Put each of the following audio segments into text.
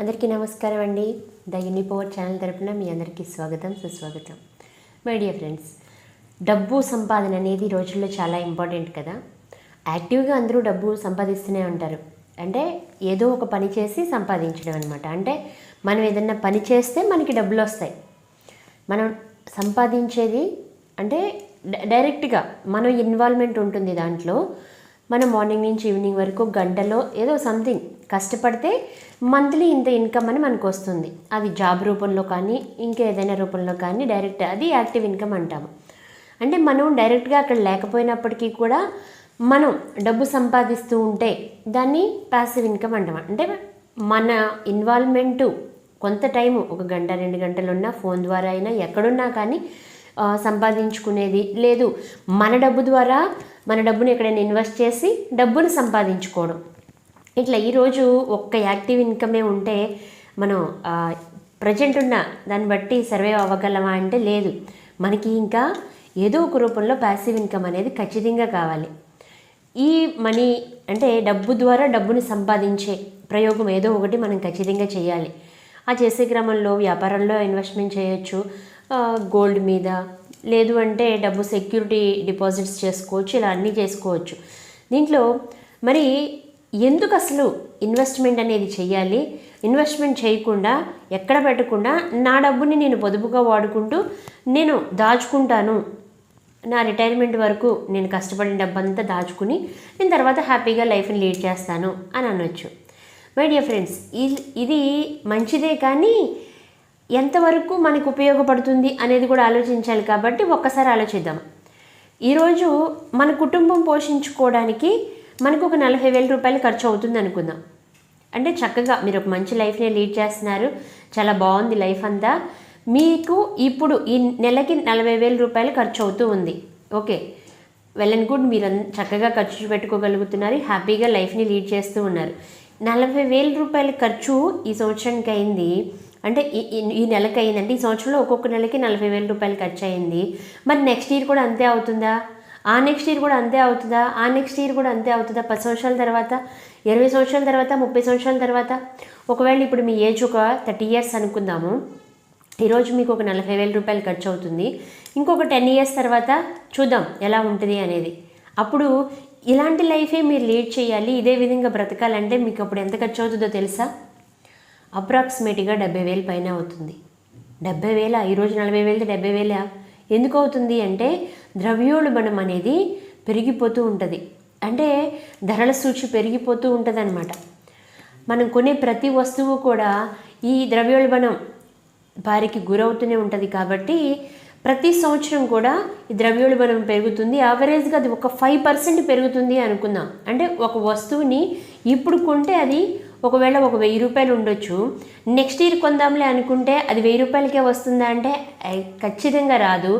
అందరికీ నమస్కారం అండి. ద యూనిపవర్ ఛానల్ తరపున మీ అందరికీ స్వాగతం, సుస్వాగతం. మై డియర్ ఫ్రెండ్స్, డబ్బు సంపాదన అనేది ఈ రోజుల్లో చాలా ఇంపార్టెంట్ కదా. యాక్టివ్గా అందరూ డబ్బు సంపాదిస్తూనే ఉంటారు. అంటే ఏదో ఒక పని చేసి సంపాదించడం అనమాట. అంటే మనం ఏదన్నా పని చేస్తే మనకి డబ్బులు వస్తాయి. మనం సంపాదించేది అంటే డైరెక్ట్గా మనం ఇన్వాల్వ్మెంట్ ఉంటుంది దాంట్లో. మనం మార్నింగ్ నుంచి ఈవినింగ్ వరకు గంటలో ఏదో సంథింగ్ కష్టపడితే మంత్లీ ఇంత ఇన్కమ్ అని మనకు వస్తుంది. అది జాబ్ రూపంలో కానీ ఇంకేదైనా రూపంలో కానీ డైరెక్ట్ అది యాక్టివ్ ఇన్కమ్ అంటాము. అంటే మనం డైరెక్ట్గా అక్కడ లేకపోయినప్పటికీ కూడా మనం డబ్బు సంపాదిస్తూ ఉంటే దాన్ని ప్యాసివ్ ఇన్కమ్ అంటాం. అంటే మన ఇన్వాల్వ్మెంటు కొంత టైము, ఒక గంట 2 గంటలు ఉన్నా ఫోన్ ద్వారా అయినా ఎక్కడున్నా కానీ సంపాదించుకునేది లేదు. మన డబ్బు ద్వారా మన డబ్బుని ఎక్కడైనా ఇన్వెస్ట్ చేసి డబ్బును సంపాదించుకోవడం. ఇట్లా ఈరోజు ఒక్క యాక్టివ్ ఇన్కమే ఉంటే మనం ప్రజెంట్ ఉన్న దాన్ని బట్టి సర్వే అవ్వగలమా అంటే లేదు. మనకి ఇంకా ఏదో ఒక రూపంలో ప్యాసివ్ ఇన్కమ్ అనేది ఖచ్చితంగా కావాలి. ఈ మనీ అంటే డబ్బు ద్వారా డబ్బుని సంపాదించే ప్రయోగం ఏదో ఒకటి మనం ఖచ్చితంగా చేయాలి. ఆ చేసే క్రమంలో వ్యాపారంలో ఇన్వెస్ట్మెంట్ చేయొచ్చు, గోల్డ్ మీద, లేదు అంటే డబ్బు సెక్యూరిటీ డిపాజిట్స్ చేసుకోవచ్చు, ఇలా అన్నీ చేసుకోవచ్చు. దీంట్లో మరి ఎందుకు అసలు ఇన్వెస్ట్మెంట్ అనేది చేయాలి? ఇన్వెస్ట్మెంట్ చేయకుండా ఎక్కడ పెట్టకుండా నా డబ్బుని నేను పొదుపుగా వాడుకుంటూ నేను దాచుకుంటాను, నా రిటైర్మెంట్ వరకు నేను కష్టపడిన డబ్బంతా దాచుకుని నేను తర్వాత హ్యాపీగా లైఫ్ని లీడ్ చేస్తాను అని అనొచ్చు. మై డియర్ ఫ్రెండ్స్, ఇది మంచిదే, కానీ ఎంతవరకు మనకు ఉపయోగపడుతుంది అనేది కూడా ఆలోచించాలి. కాబట్టి ఒక్కసారి ఆలోచిద్దాం. ఈరోజు మన కుటుంబం పోషించుకోవడానికి మనకు ఒక 40,000 రూపాయలు ఖర్చు అవుతుంది అనుకుందాం. అంటే చక్కగా మీరు ఒక మంచి లైఫ్ని లీడ్ చేస్తున్నారు, చాలా బాగుంది లైఫ్ అంతా. మీకు ఇప్పుడు ఈ నెలకి 40,000 రూపాయలు ఖర్చు అవుతూ ఉంది. ఓకే, వెల్ అండ్ గుడ్, మీరు చక్కగా ఖర్చు పెట్టుకోగలుగుతున్నారు, హ్యాపీగా లైఫ్ని లీడ్ చేస్తూ ఉన్నారు. 40,000 రూపాయల ఖర్చు ఈ సంవత్సరానికి అయింది. అంటే ఈ నెలకి అయిందంటే ఈ సంవత్సరంలో ఒక్కొక్క నెలకి 40,000 రూపాయలు ఖర్చు అయింది. మరి నెక్స్ట్ ఇయర్ కూడా అంతే అవుతుందా? ఆ నెక్స్ట్ ఇయర్ కూడా అంతే అవుతుందా? ఆ నెక్స్ట్ ఇయర్ కూడా అంతే అవుతుందా? 10 సంవత్సరాల తర్వాత, 20 సంవత్సరాల తర్వాత, 30 సంవత్సరాల తర్వాత, ఒకవేళ ఇప్పుడు మీ ఏజ్ ఒక 30 ఇయర్స్ అనుకుందాము. ఈరోజు మీకు ఒక 40,000 రూపాయలు ఖర్చు అవుతుంది. ఇంకొక 10 ఇయర్స్ తర్వాత చూద్దాం ఎలా ఉంటుంది అనేది. అప్పుడు ఇలాంటి లైఫే మీరు లీడ్ చేయాలి, ఇదే విధంగా బ్రతకాలంటే మీకు అప్పుడు ఎంత ఖర్చు అవుతుందో తెలుసా? అప్రాక్సిమేట్గా 70,000 పైన అవుతుంది. 70,000 ఈరోజు 40,000 70,000 ఎందుకు అవుతుంది అంటే ద్రవ్యోల్బణం అనేది పెరిగిపోతూ ఉంటుంది. అంటే ధరల సూచి పెరిగిపోతూ ఉంటుంది అనమాట. మనం కొనే ప్రతి వస్తువు కూడా ఈ ద్రవ్యోల్బణం బారికి గురవుతూనే ఉంటుంది. కాబట్టి ప్రతి సంవత్సరం కూడా ఈ ద్రవ్యోల్బణం పెరుగుతుంది. యావరేజ్గా అది ఒక 5% పెరుగుతుంది అనుకుందాం. అంటే ఒక వస్తువుని ఇప్పుడు కొంటే అది ఒకవేళ ఒక 1,000 రూపాయలు ఉండొచ్చు, నెక్స్ట్ ఇయర్ కొందాంలే అనుకుంటే అది 1,000 రూపాయలకే వస్తుందా అంటే ఖచ్చితంగా రాదు.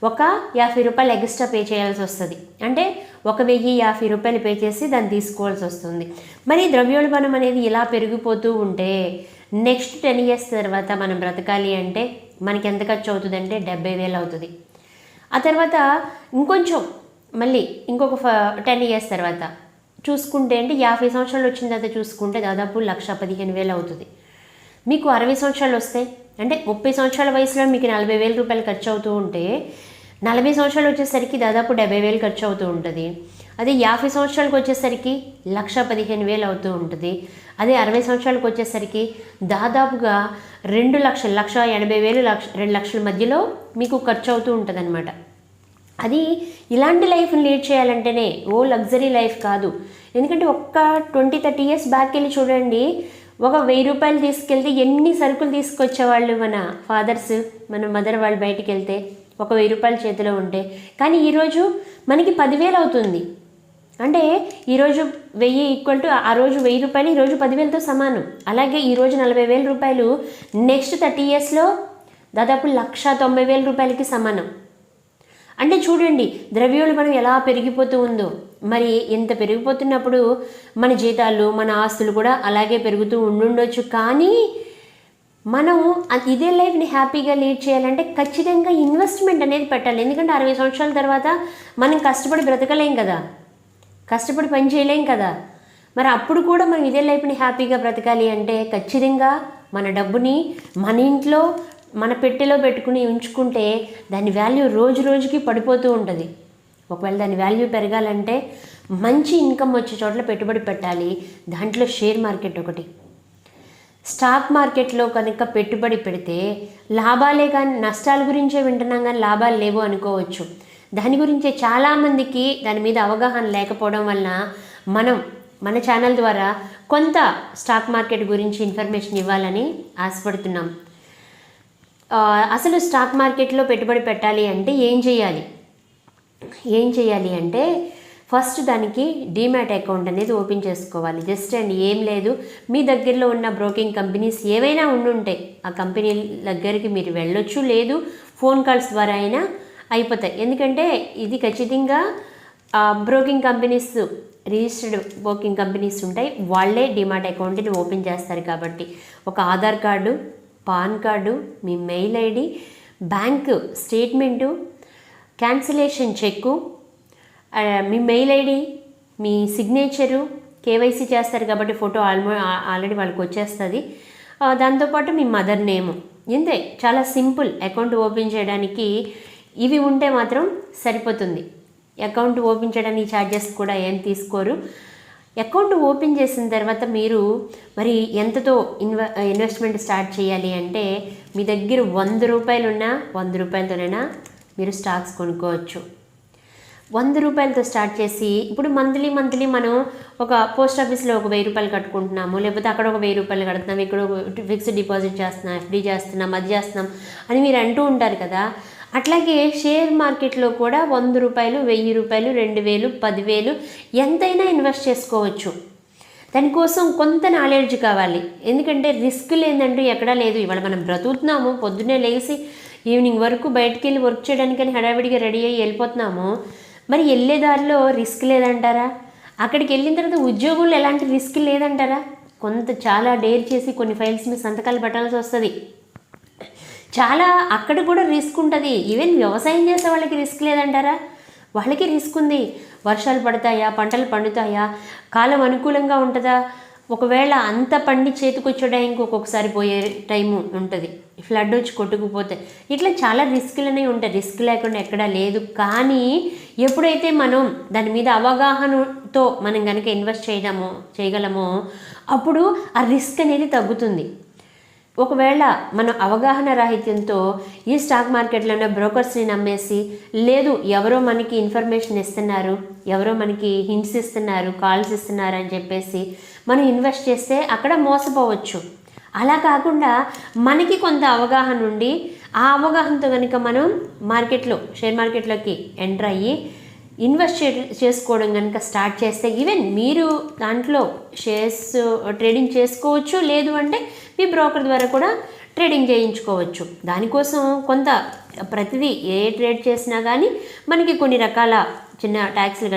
ఒక 50 రూపాయలు ఎక్స్ట్రా పే చేయాల్సి వస్తుంది. అంటే 1,050 రూపాయలు పే చేసి దాన్ని తీసుకోవాల్సి వస్తుంది. మరి ద్రవ్యోల్బణం అనేది ఇలా పెరిగిపోతూ ఉంటే నెక్స్ట్ 10 ఇయర్స్ తర్వాత మనం బ్రతకాలి అంటే మనకి ఎంత ఖర్చు అవుతుంది అంటే 70,000 అవుతుంది. ఆ తర్వాత ఇంకొంచెం మళ్ళీ ఇంకొక 10 ఇయర్స్ తర్వాత చూసుకుంటే అంటే 50 సంవత్సరాలు వచ్చిన తర్వాత చూసుకుంటే దాదాపు 1,15,000 అవుతుంది. మీకు 60 సంవత్సరాలు వస్తే అంటే 30 సంవత్సరాల వయసులో మీకు 40,000 రూపాయలు ఖర్చు అవుతూ ఉంటే 40 సంవత్సరాలు వచ్చేసరికి దాదాపు 70,000 ఖర్చు అవుతూ ఉంటుంది. అదే 50 సంవత్సరాలకు వచ్చేసరికి 1,15,000 అవుతూ ఉంటుంది. అదే 60 సంవత్సరాలకు వచ్చేసరికి దాదాపుగా 2,00,000, 1,80,000, 2,00,000 మధ్యలో మీకు ఖర్చు అవుతూ ఉంటుంది అనమాట. అది ఇలాంటి లైఫ్ని లీడ్ చేయాలంటేనే ఓ లగ్జరీ లైఫ్ కాదు. ఎందుకంటే ఒక్క 20-30 ఇయర్స్ బ్యాక్ వెళ్ళి చూడండి, ఒక 1,000 రూపాయలు తీసుకెళ్తే ఎన్ని సరుకులు తీసుకొచ్చేవాళ్ళు మన ఫాదర్స్, మన మదర్ వాళ్ళు బయటికి వెళ్తే ఒక 1,000 రూపాయలు చేతిలో ఉంటే. కానీ ఈరోజు మనకి 10,000 అవుతుంది. అంటే ఈరోజు 1,000 ఈక్వల్ టు ఆ రోజు 1,000 రూపాయలు ఈరోజు 10,000తో సమానం. అలాగే ఈరోజు 40,000 రూపాయలు నెక్స్ట్ 30 ఇయర్స్లో దాదాపు 1,90,000 రూపాయలకి సమానం. అంటే చూడండి ద్రవ్యోల్బణం ఎలా పెరిగిపోతూ ఉందో. మరి ఇంత పెరిగిపోతున్నప్పుడు మన జీతాలు, మన ఆస్తులు కూడా అలాగే పెరుగుతూ ఉండుండొచ్చు. కానీ మనం ఇదే లైఫ్ని హ్యాపీగా లీడ్ చేయాలంటే ఖచ్చితంగా ఇన్వెస్ట్మెంట్ అనేది పెట్టాలి. ఎందుకంటే 60 సంవత్సరాల తర్వాత మనం కష్టపడి బ్రతకలేం కదా, కష్టపడి పని చేయలేం కదా. మరి అప్పుడు కూడా మనం ఇదే లైఫ్ని హ్యాపీగా బ్రతకాలి అంటే ఖచ్చితంగా మన డబ్బుని మన ఇంట్లో మన పెట్టెలో పెట్టుకుని ఉంచుకుంటే దాని వాల్యూ రోజు రోజుకి పడిపోతూ ఉంటుంది. ఒకవేళ దాని వాల్యూ పెరగాలంటే మంచి ఇన్కమ్ వచ్చే చోట్ల పెట్టుబడి పెట్టాలి. దాంట్లో షేర్ మార్కెట్ ఒకటి. స్టాక్ మార్కెట్లో కనుక పెట్టుబడి పెడితే లాభాలే కానీ నష్టాల గురించే వింటున్నాం కానీ లాభాలు లేవు అనుకోవచ్చు. దాని గురించే చాలామందికి దాని మీద అవగాహన లేకపోవడం వలన మన ఛానల్ ద్వారా కొంత స్టాక్ మార్కెట్ గురించి ఇన్ఫర్మేషన్ ఇవ్వాలని ఆశపడుతున్నాం. అసలు స్టాక్ మార్కెట్లో పెట్టుబడి పెట్టాలి అంటే ఏం చేయాలి అంటే ఫస్ట్ దానికి డీమ్యాట్ అకౌంట్ అనేది ఓపెన్ చేసుకోవాలి. జస్ట్ అండ్ ఏం లేదు, మీ దగ్గరలో ఉన్న బ్రోకింగ్ కంపెనీస్ ఏవైనా ఉండుంటే ఆ కంపెనీ దగ్గరికి మీరు వెళ్ళొచ్చు, లేదు ఫోన్ కాల్స్ ద్వారా అయినా అయిపోతాయి. ఎందుకంటే ఇది ఖచ్చితంగా broking companies, registered broking companies ఉంటాయి, వాళ్ళే డీమ్యాట్ అకౌంట్ని ఓపెన్ చేస్తారు. కాబట్టి ఒక ఆధార్ కార్డు, పాన్ కార్డు, మీ mail ID, bank statement, cancellation cheque, మీ మెయిల్ ఐడి, మీ సిగ్నేచరు, కేవైసీ చేస్తారు కాబట్టి ఫోటో ఆల్రెడీ వాళ్ళకి వచ్చేస్తుంది. దాంతోపాటు మీ మదర్ నేము. ఇంతే, చాలా సింపుల్. అకౌంట్ ఓపెన్ చేయడానికి ఇవి ఉంటే మాత్రం సరిపోతుంది. అకౌంట్ ఓపెన్ చేయడానికి ఛార్జెస్ కూడా ఏం తీసుకోరు. అకౌంట్ ఓపెన్ చేసిన తర్వాత మీరు మరి ఎంతతో ఇన్వెస్ట్మెంట్ స్టార్ట్ చేయాలి అంటే మీ దగ్గర 100 రూపాయలు ఉన్నా 100 రూపాయలతోనైనా మీరు స్టాక్స్ కొనుక్కోవచ్చు. 100 రూపాయలతో స్టార్ట్ చేసి ఇప్పుడు మంత్లీ మనం ఒక పోస్ట్ ఆఫీస్లో ఒక 1000 రూపాయలు కట్టుకుంటున్నాము, లేకపోతే అక్కడ ఒక 1000 రూపాయలు కడుతున్నాం, ఇక్కడ ఫిక్స్డ్ డిపాజిట్ చేస్తున్నాం, ఎఫ్డీ చేస్తున్నాం, అది చేస్తున్నాం అని మీరు అంటూ ఉంటారు కదా. అట్లాగే షేర్ మార్కెట్లో కూడా 100 రూపాయలు, 1000 రూపాయలు, 2000, 10,000 ఎంతైనా ఇన్వెస్ట్ చేసుకోవచ్చు. దానికోసం కొంత నాలెడ్జ్ కావాలి. ఎందుకంటే రిస్క్ లేదంటూ ఎక్కడా లేదు. ఇవాళ మనం బ్రతుకుతున్నాము, పొద్దున్నే లేచి ఈవినింగ్ వరకు బయటికి వెళ్ళి వర్క్ చేయడానికని హడావిడిగా రెడీ అయ్యి వెళ్ళిపోతున్నాము. మరి వెళ్ళే దారిలో రిస్క్ లేదంటారా? అక్కడికి వెళ్ళిన తర్వాత ఉద్యోగంలో ఎలాంటి రిస్క్ లేదంటారా? చాలా డేర్ చేసి కొన్ని ఫైల్స్ మీద సంతకాలు పెట్టాల్సి వస్తుంది. చాలా అక్కడ కూడా రిస్క్ ఉంటుంది. ఈవెన్ వ్యవసాయం చేసే వాళ్ళకి రిస్క్ లేదంటారా? వాళ్ళకి రిస్క్ ఉంది. వర్షాలు పడతాయా, పంటలు పండుతాయా, కాలం అనుకూలంగా ఉంటుందా, ఒకవేళ అంత పండి చేతికొచ్చడానికి ఒక్కొక్కసారి పోయే టైము ఉంటుంది, ఫ్లడ్ వచ్చి కొట్టుకుపోతే, ఇట్లా చాలా రిస్కులు అనేవి ఉంటాయి. రిస్క్ లేకుండా ఎక్కడా లేదు. కానీ ఎప్పుడైతే మనం దాని మీద అవగాహనతో మనం కనుక ఇన్వెస్ట్ చేయగలమో అప్పుడు ఆ రిస్క్ అనేది తగ్గుతుంది. ఒకవేళ మనం అవగాహన రాహిత్యంతో ఈ స్టాక్ మార్కెట్లోనే బ్రోకర్స్ని నమ్మేసి, లేదు ఎవరో మనకి ఇన్ఫర్మేషన్ ఇస్తున్నారు, ఎవరో మనకి హింట్స్ ఇస్తున్నారు, కాల్స్ ఇస్తున్నారు అని చెప్పేసి మనం ఇన్వెస్ట్ చేస్తే అక్కడ మోసపోవచ్చు. అలా కాకుండా మనకి కొంత అవగాహన ఉండి ఆ అవగాహనతో కనుక మనం షేర్ మార్కెట్లోకి ఎంటర్ అయ్యి ఇన్వెస్ట్ చేసుకోవడం కనుక స్టార్ట్ చేస్తే ఈవెన్ మీరు దాంట్లో షేర్స్ ట్రేడింగ్ చేసుకోవచ్చు, లేదు అంటే మీ బ్రోకర్ ద్వారా కూడా ట్రేడింగ్ చేయించుకోవచ్చు. దానికోసం కొంత ప్రతిదీ ఏ ట్రేడ్ చేసినా కానీ మనకి కొన్ని రకాల చిన్న ట్యాక్స్లు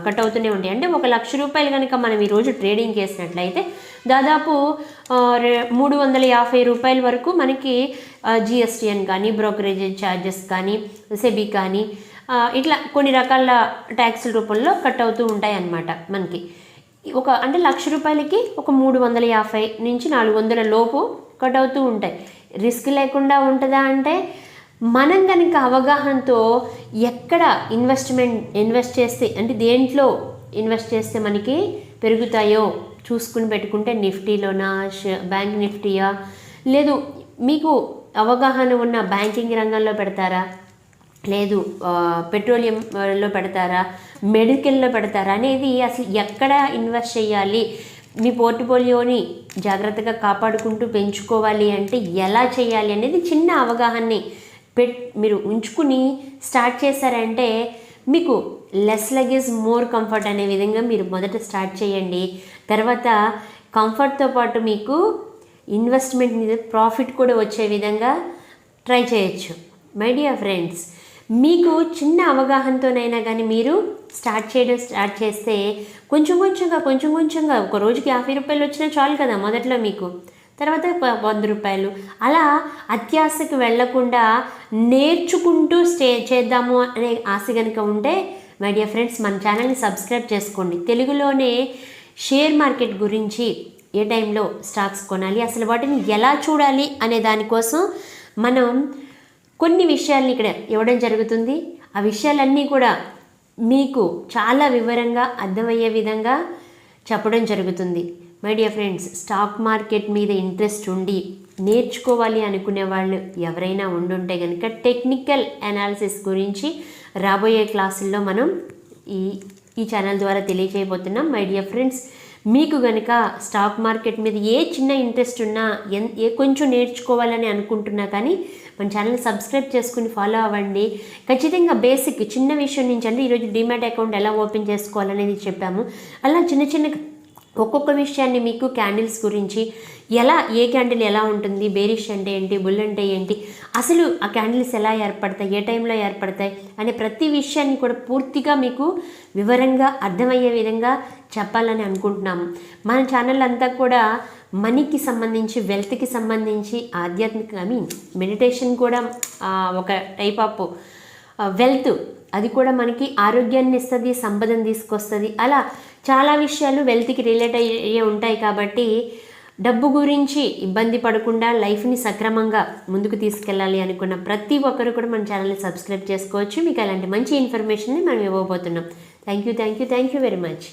కట్ అవుతూనే ఉంటాయి. అంటే 1,00,000 రూపాయలు కనుక మనం ఈరోజు ట్రేడింగ్ చేసినట్లయితే దాదాపు 350 రూపాయల వరకు మనకి జిఎస్టీఎన్ కానీ, బ్రోకరేజ్ ఛార్జెస్ కానీ, సెబీ కానీ ఇట్లా కొన్ని రకాల ట్యాక్సుల రూపంలో కట్ అవుతూ ఉంటాయి అన్నమాట. మనకి అంటే 1,00,000 రూపాయలకి ఒక 350 నుంచి 400 లోపు కట్ అవుతూ ఉంటాయి. రిస్క్ లేకుండా ఉంటుందా అంటే మనం కనుక అవగాహనతో ఎక్కడ ఇన్వెస్ట్ చేస్తే, అంటే దేంట్లో ఇన్వెస్ట్ చేస్తే మనకి పెరుగుతాయో చూసుకుని పెట్టుకుంటే, నిఫ్టీలోనా, బ్యాంక్ నిఫ్టీయా, లేదు మీకు అవగాహన ఉన్న బ్యాంకింగ్ రంగంలో పెడతారా, లేదు పెట్రోలియంలో పెడతారా, మెడికల్లో పెడతారా అనేది అసలు ఎక్కడ ఇన్వెస్ట్ చేయాలి, మీ పోర్ట్ఫోలియోని జాగ్రత్తగా కాపాడుకుంటూ పెంచుకోవాలి అంటే ఎలా చేయాలి అనేది చిన్న అవగాహనని మీరు ఉంచుకుని స్టార్ట్ చేశారంటే మీకు లెస్ లగేజ్ మోర్ కంఫర్ట్ అనే విధంగా మీరు మొదట స్టార్ట్ చేయండి. తర్వాత కంఫర్ట్తో పాటు మీకు ఇన్వెస్ట్మెంట్ మీద ప్రాఫిట్ కూడా వచ్చే విధంగా ట్రై చేయొచ్చు. మై డియర్ ఫ్రెండ్స్, మీకు చిన్న అవగాహనతోనైనా కానీ మీరు స్టార్ట్ చేస్తే కొంచెం కొంచెంగా ఒక రోజుకి 50 రూపాయలు వచ్చినా చాలు కదా మొదట్లో మీకు, తర్వాత 100 రూపాయలు, అలా అత్యాశకు వెళ్లకుండా నేర్చుకుంటూ చేద్దాము అనే ఆశ కనుక ఉంటే మై డియర్ ఫ్రెండ్స్ మన ఛానల్ని సబ్స్క్రైబ్ చేసుకోండి. తెలుగులోనే షేర్ మార్కెట్ గురించి, ఏ టైంలో స్టాక్స్ కొనాలి, అసలు వాటిని ఎలా చూడాలి అనే దానికోసం మనం కొన్ని విషయాల్ని ఇక్కడ ఇవ్వడం జరుగుతుంది. ఆ విషయాలన్నీ కూడా మీకు చాలా వివరంగా అర్థమయ్యే విధంగా చెప్పడం జరుగుతుంది. My dear friends, stock market మీద ఇంట్రెస్ట్ ఉండి నేర్చుకోవాలి అనుకునే వాళ్ళు ఎవరైనా ఉండుంటే కనుక టెక్నికల్ అనాలిసిస్ గురించి రాబోయే క్లాసుల్లో మనం ఈ ఛానల్ ద్వారా తెలియజేయబోతున్నాం. మై డియర్ ఫ్రెండ్స్, మీకు కనుక స్టాక్ మార్కెట్ మీద ఏ చిన్న ఇంట్రెస్ట్ ఉన్నా, ఏ కొంచెం నేర్చుకోవాలని అనుకుంటున్నా కానీ మన ఛానల్ సబ్స్క్రైబ్ చేసుకుని ఫాలో అవ్వండి. ఖచ్చితంగా బేసిక్ చిన్న విషయం నుంచి అంటే ఈరోజు డిమాట్ అకౌంట్ ఎలా ఓపెన్ చేసుకోవాలనేది చెప్పాము. అలా చిన్న చిన్న ఒక్కొక్క విషయాన్ని మీకు క్యాండిల్స్ గురించి, ఏ క్యాండిల్ ఎలా ఉంటుంది, బేరిష్ అంటే ఏంటి, బుల్ అంటే ఏంటి, అసలు ఆ క్యాండిల్స్ ఎలా ఏర్పడతాయి, ఏ టైంలో ఏర్పడతాయి అనే ప్రతి విషయాన్ని కూడా పూర్తిగా మీకు వివరంగా అర్థమయ్యే విధంగా చెప్పాలని అనుకుంటున్నాము. మన ఛానల్ అంతా కూడా మనీకి సంబంధించి, వెల్త్కి సంబంధించి, ఆధ్యాత్మిక మెడిటేషన్ కూడా ఒక టైప్ ఆఫ్ వెల్త్, అది కూడా మనకి ఆరోగ్యాన్ని ఇస్తుంది, సంపదను తీసుకొస్తుంది. అలా చాలా విషయాలు వెల్త్కి రిలేట్ అయ్యే ఉంటాయి. కాబట్టి డబ్బు గురించి ఇబ్బంది పడకుండా లైఫ్ని సక్రమంగా ముందుకు తీసుకెళ్ళాలి అనుకున్న ప్రతి ఒక్కరు కూడా మన ఛానల్ని సబ్స్క్రైబ్ చేసుకోవచ్చు. మీకు అలాంటి మంచి ఇన్ఫర్మేషన్ని మనం ఇవ్వబోతున్నాం. Thank you very much.